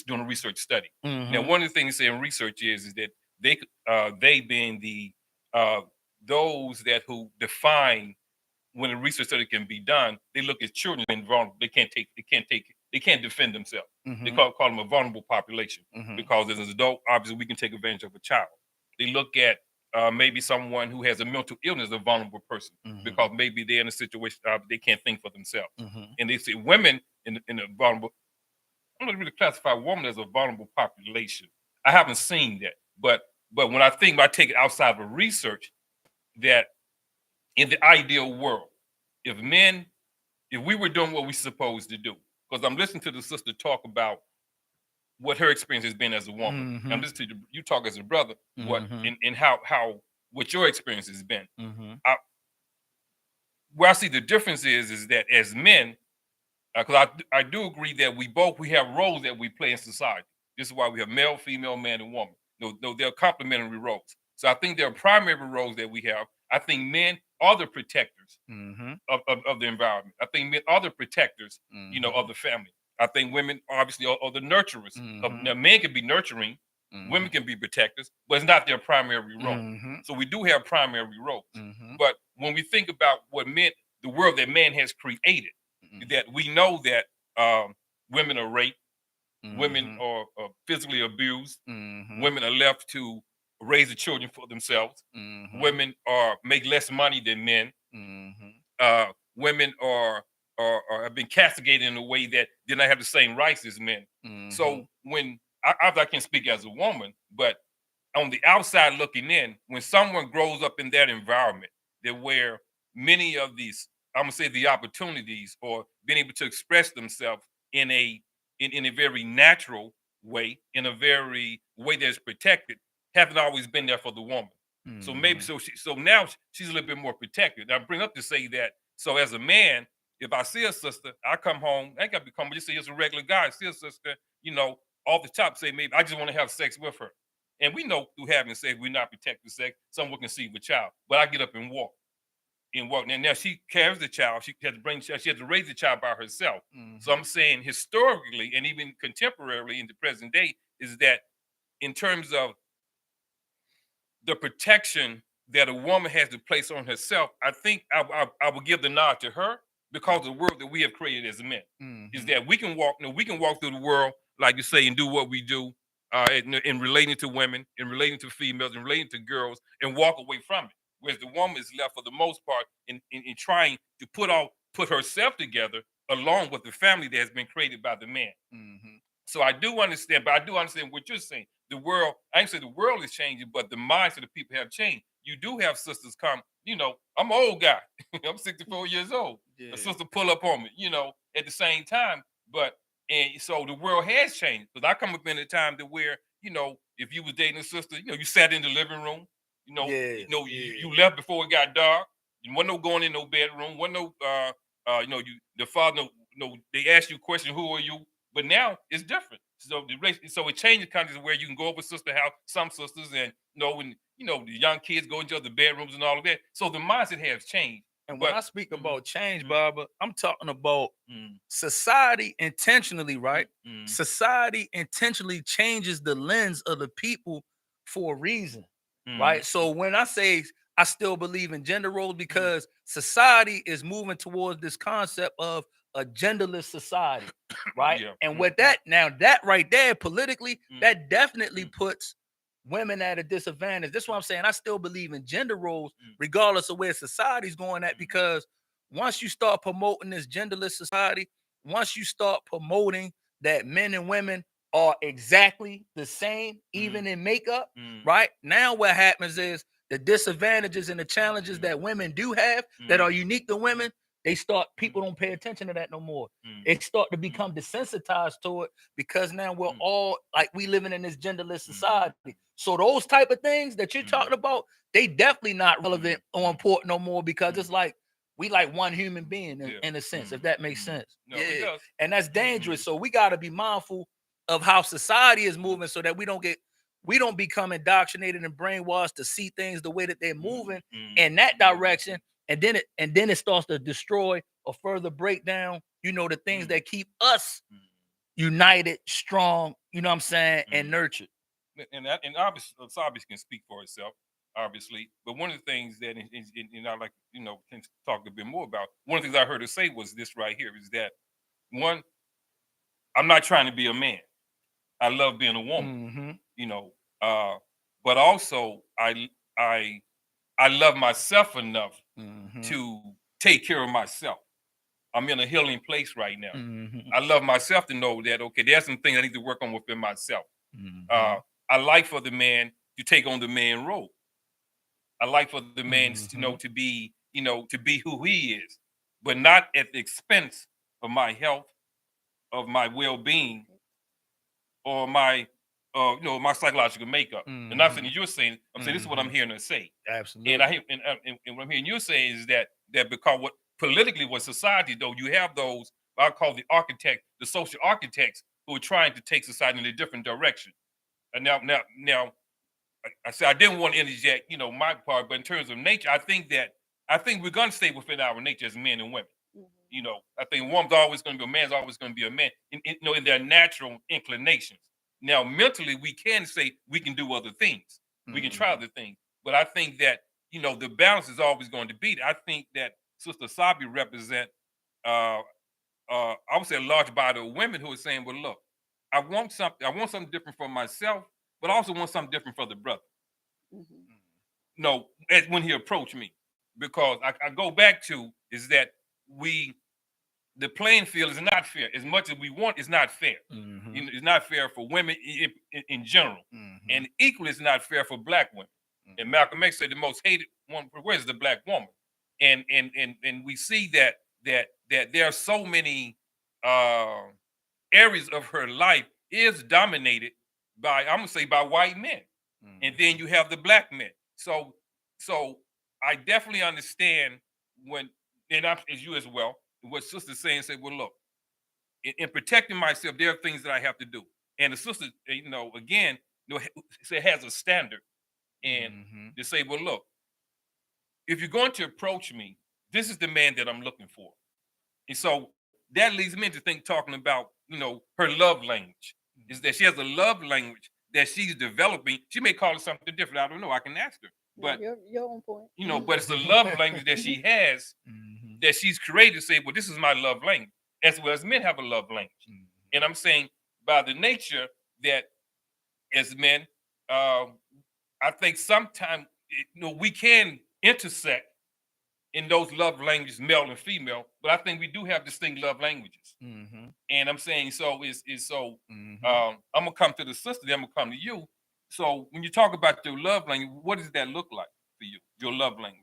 doing a research study. Now, one of the things they say in research is that they being the those that who define when a research study can be done, they look at children being vulnerable. They can't defend themselves. They call them a vulnerable population because as an adult, obviously we can take advantage of a child. They look at maybe someone who has a mental illness, a vulnerable person, because maybe they're in a situation they can't think for themselves. And they say women in a vulnerable. I'm not really classify women as a vulnerable population. I haven't seen that, but when I take it outside of research, that in the ideal world, if we were doing what we're supposed to do, because I'm listening to the sister talk about what her experience has been as a woman. I'm listening to you talk as a brother, and how what your experience has been. Where I see the difference is that as men, because I do agree that we have roles that we play in society. This is why we have male, female, man, and woman. No, they're complementary roles. So I think there are primary roles that we have. I think men are the protectors of the environment. I think men are the protectors, of the family. I think women obviously are the nurturers. Now, men can be nurturing, women can be protectors, but it's not their primary role. So we do have primary roles. But when we think about the world that man has created, that we know that women are raped, women are physically abused, women are left to raise the children for themselves, women make less money than men, women are have been castigated in a way that did not have the same rights as men. So when I can speak as a woman, but on the outside looking in, when someone grows up in that environment, that where many of these, I'm gonna say the opportunities or being able to express themselves in a very natural way, in a very way that's protected, haven't always been there for the woman. So maybe so now she's a little bit more protected. I bring up to say that so as a man, if I see a sister, I come home, I ain't gotta become just say it's a regular guy, I see a sister, off the top say maybe I just want to have sex with her. And we know through having sex, we're not protecting sex. Someone can see the child, but I get up and walk. And now she carries the child. She has to bring. She has to raise the child by herself. So I'm saying historically and even contemporarily in the present day is that in terms of the protection that a woman has to place on herself, I think I would give the nod to her because of the world that we have created as men. Is that we can walk. We can walk through the world like you say and do what we do in relating to women, in relating to females, in relating to girls, and walk away from it. Whereas the woman is left for the most part in trying to put herself together along with the family that has been created by the man. So I do understand, but I do understand what you're saying. The world, I ain't say the world is changing, but the minds of the people have changed. You do have sisters come, I'm an old guy. I'm 64 years old. Yeah. A sister pull up on me, at the same time. And so the world has changed. Because I come up in a time to where, if you was dating a sister, you sat in the living room, you left before it got dark. You wasn't no going in no bedroom, wasn't no the father they ask you a question, who are you? But now it's different. So it changes countries where you can go over sister house, some sisters, and when the young kids go into other bedrooms and all of that. So the mindset has changed. And when I speak about change, Barbara, I'm talking about society intentionally, right? Society intentionally changes the lens of the people for a reason, right? So when I say I still believe in gender roles, because society is moving towards this concept of a genderless society, right? Yeah. And with that right there, politically, that definitely puts women at a disadvantage. That's why I'm saying I still believe in gender roles, regardless of where society's going at, because once you start promoting this genderless society, once you start promoting that men and women are exactly the same, even in makeup, right? Now what happens is the disadvantages and the challenges that women do have that are unique to women, people don't pay attention to that no more. They start to become desensitized to it because now we're all like we living in this genderless society. So those type of things that you're talking about, they definitely not relevant or important no more because it's like we like one human being in a sense, if that makes sense. No, it does. And that's dangerous. So we got to be mindful of how society is moving so that we don't become indoctrinated and brainwashed to see things the way that they're moving in that direction. And then it starts to destroy or further break down, the things that keep us united, strong, you know what I'm saying, and nurtured. And obviously, Asabi can speak for itself, obviously. But one of the things that, and I like, can talk a bit more about. One of the things I heard her say was this right here: is that one, I'm not trying to be a man. I love being a woman, but also I love myself enough to take care of myself. I'm in a healing place right now. I love myself to know that, okay, there's some things I need to work on within myself. I like for the man to take on the man role. I like for the man, to be, to be who he is, but not at the expense of my health, of my well-being, or my, my psychological makeup. And I'm saying you're saying, I'm saying this is what I'm hearing her say. Absolutely. And what I'm hearing you say is that because what society though, you have those I call the social architects who are trying to take society in a different direction. And now I said I didn't want to interject, my part, but in terms of nature, I think we're gonna stay within our nature as men and women. I think a woman's always going to be a man's always going to be a man, in their natural inclinations. Now, mentally, we can say we can do other things. We can try other things. But I think that, the balance is always going to be. I think that Sister Asabi represent, I would say a large body of women who are saying, well, look, I want something different for myself, but I also want something different for the brother. When he approached me, because I go back to is that the playing field is not fair. As much as we want, it's not fair. It's not fair for women in general, and equally, it's not fair for Black women. And Malcolm X said the most hated one is the Black woman, and we see that there are so many areas of her life is dominated by, I'm gonna say, by white men, and then you have the Black men. So I definitely understand as you as well, what Sister's saying. Say, well, look, in protecting myself, there are things that I have to do. And the sister, again, has a standard, and to say, well, look, if you're going to approach me, this is the man that I'm looking for. And so that leads me to talking about, her love language, is that she has a love language that she's developing. She may call it something different. I don't know. I can ask her. But you're on point. But it's the love language that she has, that she's created. Say, well, this is my love language, as well as men have a love language. And I'm saying by the nature that as men, I think sometimes we can intersect in those love languages, male and female, but I think we do have distinct love languages. And I'm saying I'm gonna come to the sister, then I'm gonna come to you. So when you talk about your love language, what does that look like for you? Your love language?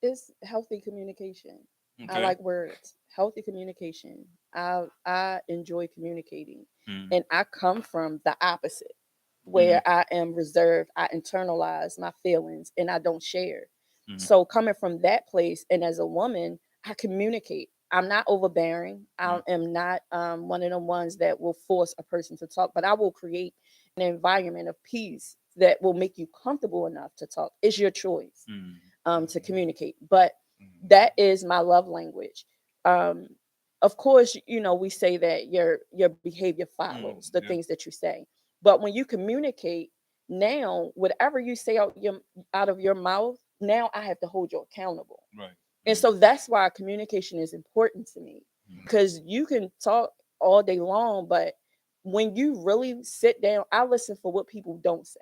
It's healthy communication. Okay. I like words. Healthy communication. I enjoy communicating, and I come from the opposite, where I am reserved. I internalize my feelings, and I don't share. So coming from that place, and as a woman, I communicate. I'm not overbearing. I am not one of the ones that will force a person to talk, but I will create an environment of peace that will make you comfortable enough to talk. It's your choice to communicate. But that is my love language. Of course, we say that your behavior follows the things that you say. But when you communicate, now whatever you say out of your mouth, now I have to hold you accountable. Right. And so that's why communication is important to me, because you can talk all day long, but when you really sit down, I listen for what people don't say.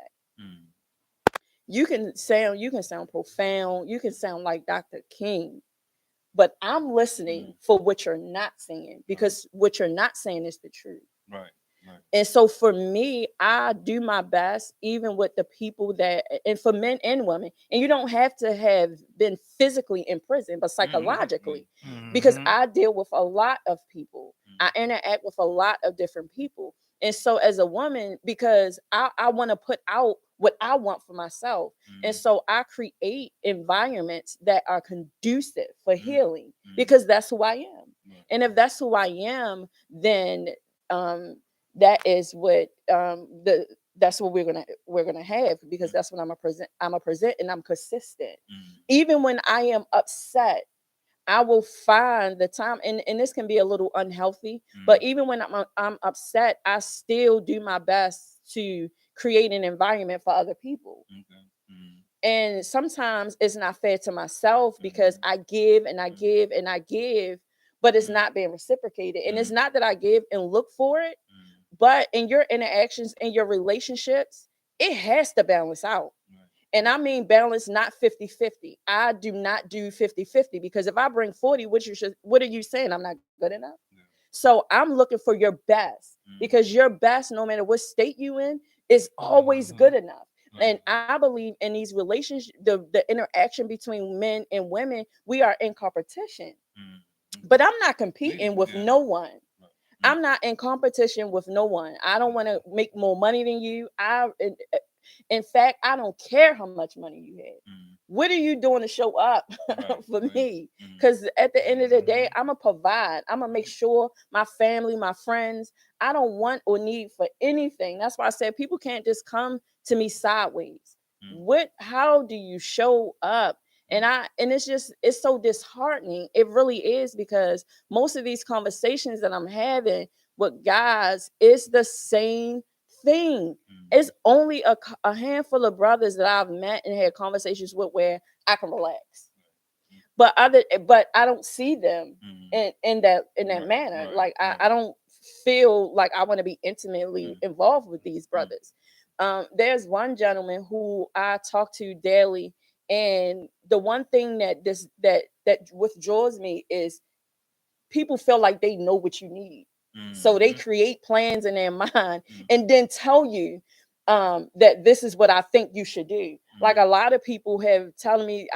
You can sound profound, you can sound like Dr. King, but I'm listening for what you're not saying, because what you're not saying is the truth. Right. And so for me, I do my best, even with the people that, and for men and women, and you don't have to have been physically in prison, but psychologically, because I deal with a lot of people. I interact with a lot of different people. And so as a woman, because I want to put out what I want for myself. And so I create environments that are conducive for healing because that's who I am. And if that's who I am, then that is what that's what we're gonna have, because that's what I'm a present, and I'm consistent. Even when I am upset, I will find the time, and this can be a little unhealthy, but even when I'm upset, I still do my best to create an environment for other people. And sometimes it's not fair to myself because I give and I give and I give, but it's not being reciprocated. And it's not that I give and look for it, but in your interactions, in your relationships, it has to balance out. And I mean balance, not 50-50. I do not do 50-50, because if I bring 40, what are you saying? I'm not good enough? So I'm looking for your best, because your best, no matter what state you in, is always good enough. And I believe in these relationships, the interaction between men and women, we are in competition. But I'm not competing with no one. I'm not in competition with no one. I don't want to make more money than you. In fact, I don't care how much money you have. What are you doing to show up for me? Because at the end of the day, I'm going to provide. I'm going to make sure my family, my friends, I don't want or need for anything. That's why I said people can't just come to me sideways. How do you show up? And it's so disheartening. It really is, because most of these conversations that I'm having with guys is the same thing. It's only a handful of brothers that I've met and had conversations with where I can relax. But I don't see them in that manner. Like I don't feel like I want to be intimately involved with these brothers. There's one gentleman who I talk to daily, and the one thing that withdraws me is people feel like they know what you need. So they create plans in their mind and then tell you that this is what I think you should do. Like a lot of people have telling me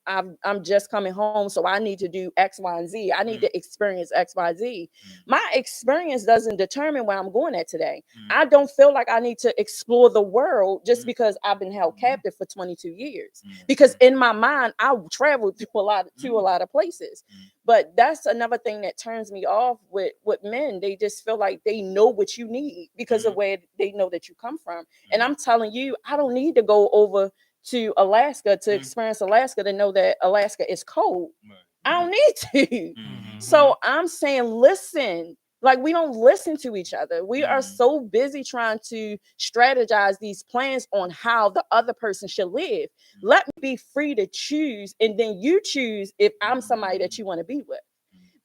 I'm just coming home, so I need to do X, Y, and Z. I need to experience X, Y, Z. My experience doesn't determine where I'm going at today. I don't feel like I need to explore the world just because I've been held captive for 22 years. Because in my mind, I traveled to a lot of places. But that's another thing that turns me off with men. They just feel like they know what you need because of where they know that you come from. And I'm telling you, I don't need to go over to Alaska to experience Alaska to know that Alaska is cold. I don't need to. So I'm saying, listen. Like, we don't listen to each other. We are so busy trying to strategize these plans on how the other person should live. Let me be free to choose, and then you choose if I'm somebody that you want to be with.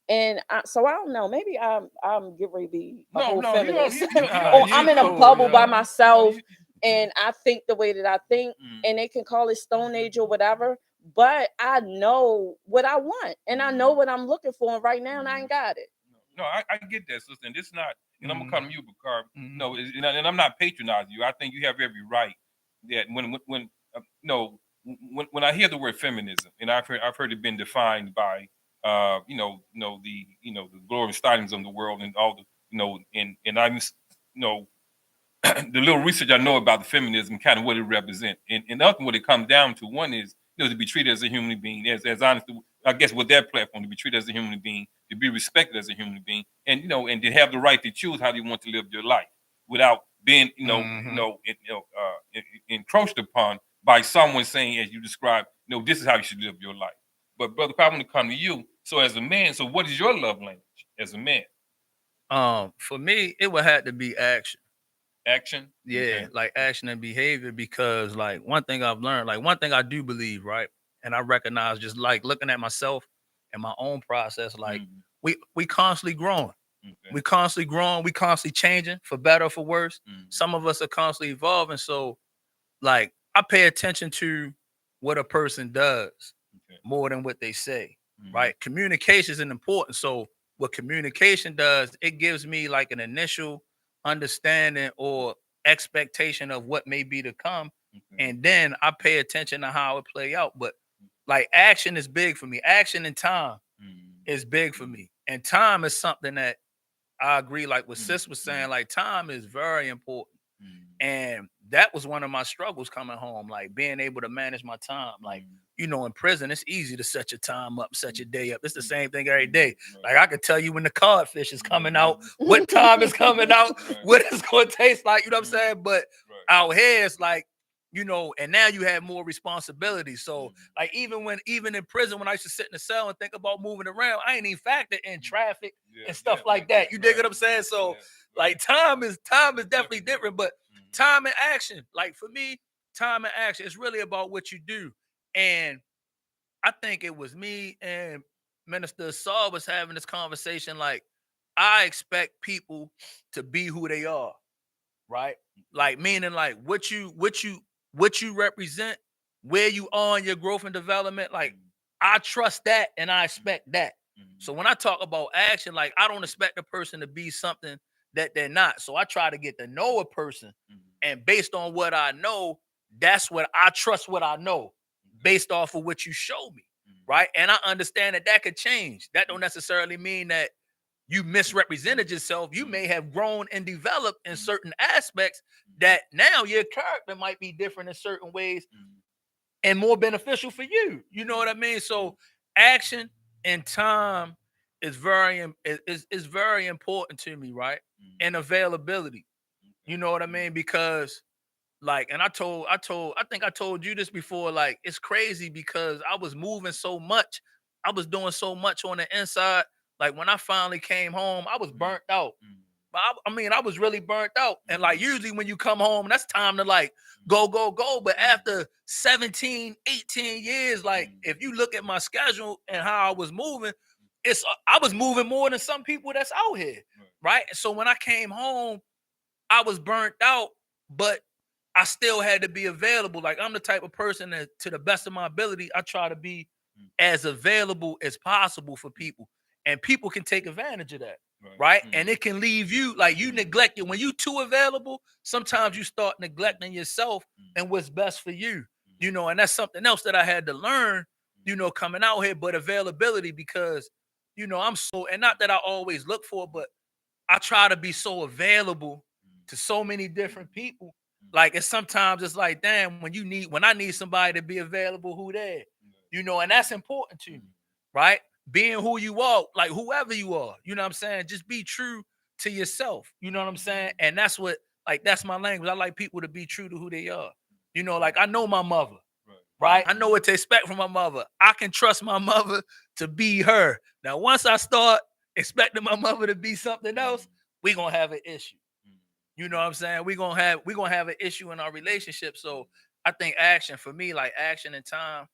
And so I don't know. Maybe I'm getting ready to be a whole feminist, or I'm in a bubble by myself, and I think the way that I think, and they can call it Stone Age or whatever. But I know what I want, and I know what I'm looking for, and right now, and I ain't got it. No, I get that, sister. And this not, and I'm gonna come to you, Bakari. No, and I'm not patronizing you. I think you have every right that when I hear the word feminism, and I've heard it been defined by the Gloria Steinings of the world and all and I'm the little research I know about the feminism, kind of what it represents, and ultimately what it comes down to, one is to be treated as a human being, as honest, I guess, with their platform, to be treated as a human being, to be respected as a human being, and and to have the right to choose how you want to live your life without being encroached upon by someone saying, as you described, this is how you should live your life. But brother, I want to come to you. So as a man, so what is your love language as a man? For me, it would have to be action. Action? Yeah, Okay. like action and behavior, because like one thing I've learned, like one thing I do believe, right? And I recognize, just like looking at myself and my own process, like we constantly growing. We constantly growing, we constantly changing for better or for worse. Some of us are constantly evolving. So like I pay attention to what a person does more than what they say. Right? Communication is important. So what communication does, it gives me like an initial understanding or expectation of what may be to come. And then I pay attention to how it play out. But like action is big for me. Action and time is big for me. And time is something that I agree, like what Sis was saying, like time is very important. And that was one of my struggles coming home, like being able to manage my time. Like, you know, in prison, it's easy to set your time up, set your day up. It's the same thing every day. Like I could tell you when the codfish is coming out, what time is coming out, what it's going to taste like, you know what I'm saying? But out here, it's like, you know, and now you have more responsibility. So like even in prison, when I used to sit in the cell and think about moving around, I ain't even factor in traffic and stuff like that. You dig what I'm saying? So like time is definitely different, but time and action, like for me, time and action, it's really about what you do. And I think it was me and Minister Saul was having this conversation. Like, I expect people to be who they are, right? Like meaning like what you represent, where you are in your growth and development. Like I trust that and I expect that. So when I talk about action, like I don't expect a person to be something that they're not. So I try to get to know a person, and based on what I know, that's what I trust. What I know, based off of what you show me, right? And I understand that could change. That don't necessarily mean that you misrepresented yourself. You may have grown and developed in certain aspects that now your character might be different in certain ways and more beneficial for you. You know what I mean? So action and time is very important to me, right? And availability. You know what I mean? Because like, and I think I told you this before, like it's crazy because I was moving so much. I was doing so much on the inside. Like when I finally came home, I was burnt out. But I was really burnt out. And like usually when you come home, that's time to like go, go, go. But after 17, 18 years, like if you look at my schedule and how I was moving, I was moving more than some people that's out here. Right. And so when I came home, I was burnt out, but I still had to be available. Like I'm the type of person that, to the best of my ability, I try to be as available as possible for people, and people can take advantage of that, right? And it can leave you like you neglect it when you too available. Sometimes you start neglecting yourself and what's best for you, you know. And that's something else that I had to learn, you know, coming out here. But availability, because you know I'm so, and not that I always look for, but I try to be so available to so many different people. Like it's sometimes it's like, damn, when I need somebody to be available, who there? You know, and that's important to me, right? Being who you are, like whoever you are, you know what I'm saying? Just be true to yourself. You know what I'm saying? And that's what, like, that's my language. I like people to be true to who they are. You know, like I know my mother, right? I know what to expect from my mother. I can trust my mother to be her. Now, once I start expecting my mother to be something else, we're gonna have an issue. You know what I'm saying? We're gonna have an issue in our relationship. So I think action for me, like action and time,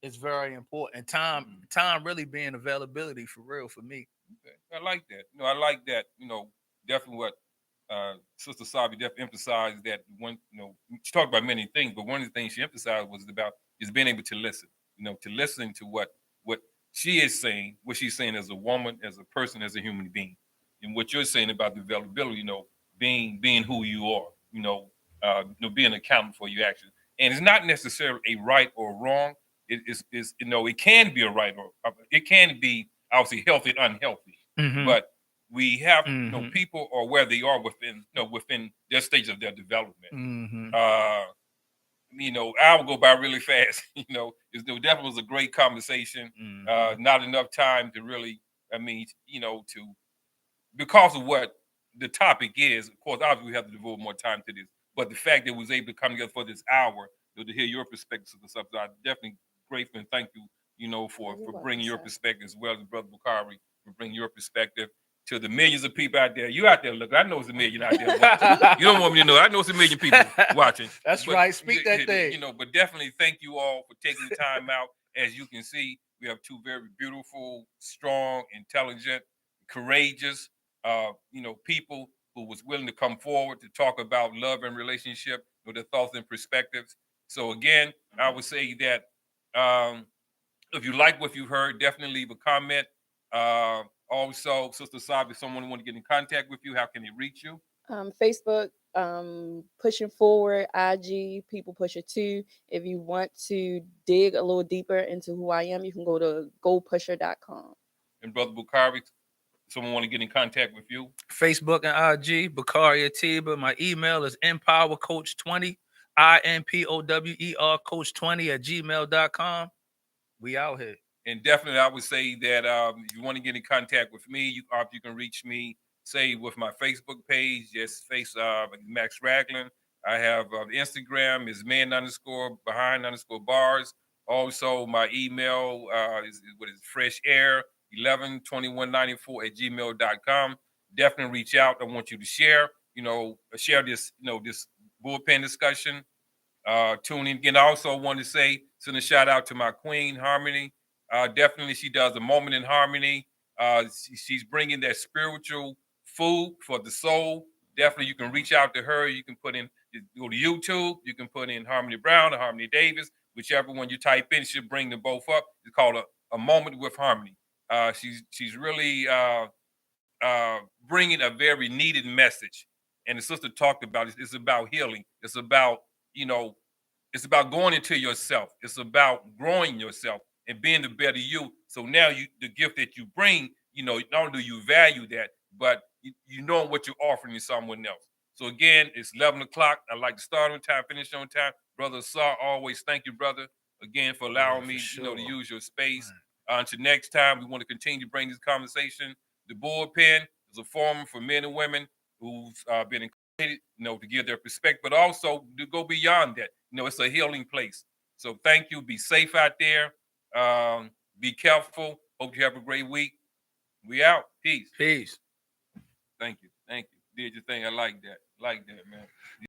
is very important. And time really being availability for real for me. Okay. I like that. You know, I like that. You know, definitely what Sister Sabi definitely emphasized, that one. You know, she talked about many things, but one of the things she emphasized was about is being able to listen. You know, to listen to what she is saying, what she's saying as a woman, as a person, as a human being, and what you're saying about the availability. You know, being who you are. You know, being accountable for your actions, and it's not necessarily a right or wrong. It is you know, it can be a right or it can be obviously healthy and unhealthy. But we have you know, people are where they are within within their stage of their development. You know, hour go by really fast. You know, it definitely was a great conversation. Not enough time to really, I mean, you know, to because of what the topic is. Of course, obviously we have to devote more time to this. But the fact that we was able to come together for this hour, you know, to hear your perspectives of the subject, I'm definitely grateful and thank you, you know, for bringing your perspective, as well as Brother Bakari for bringing your perspective to the millions of people out there. You out there, look, I know it's a million out there watching. You don't want me to know. I know it's a million people watching. That's right. Speak that thing. You know, but definitely thank you all for taking the time out. As you can see, we have two very beautiful, strong, intelligent, courageous, you know, people who was willing to come forward to talk about love and relationship with their thoughts and perspectives. So again, I would say that if you like what you heard, definitely leave a comment. Also, Sister Asabi, if someone want to get in contact with you, how can they reach you? Facebook, pushing forward, IG, people pusher too. If you want to dig a little deeper into who I am, you can go to gopusher.com. And Brother Bakari, someone want to get in contact with you? Facebook and IG, Bakari Atiba. My email is empowercoach20, IMPOWER coach20 at gmail.com. We out here. And definitely, I would say that if you want to get in contact with me, you can reach me, say, with my Facebook page, just face Max Ragland. I have Instagram is man_behind_bars. Also, my email is fresh air 112194 at gmail.com. Definitely reach out. I want you to share, share this, this bullpen discussion. Tune in again. I also want to send a shout out to my queen, Harmony. Definitely, she does a moment in harmony. She's bringing that spiritual food for the soul. Definitely, you can reach out to her. You can go to YouTube. You can put in Harmony Brown or Harmony Davis, whichever one you type in. She'll bring them both up. It's called a moment with Harmony. She's really bringing a very needed message. And the sister talked about it. It's about healing. It's about it's about going into yourself. It's about growing yourself and being the better you. So now the gift that you bring, not only do you value that, but you know what you're offering to someone else. So again, it's 11 o'clock. I like to start on time, finish on time. Brother Sar, always thank you, brother, again for allowing me, to use your space. Until next time, we want to continue to bring this conversation. The bullpen is a forum for men and women who've been encouraged, to give their perspective, but also to go beyond that. It's a healing place. So thank you. Be safe out there. Be careful. Hope you have a great week. We out. Peace. Peace. Thank you. Did your thing. I like that. Man.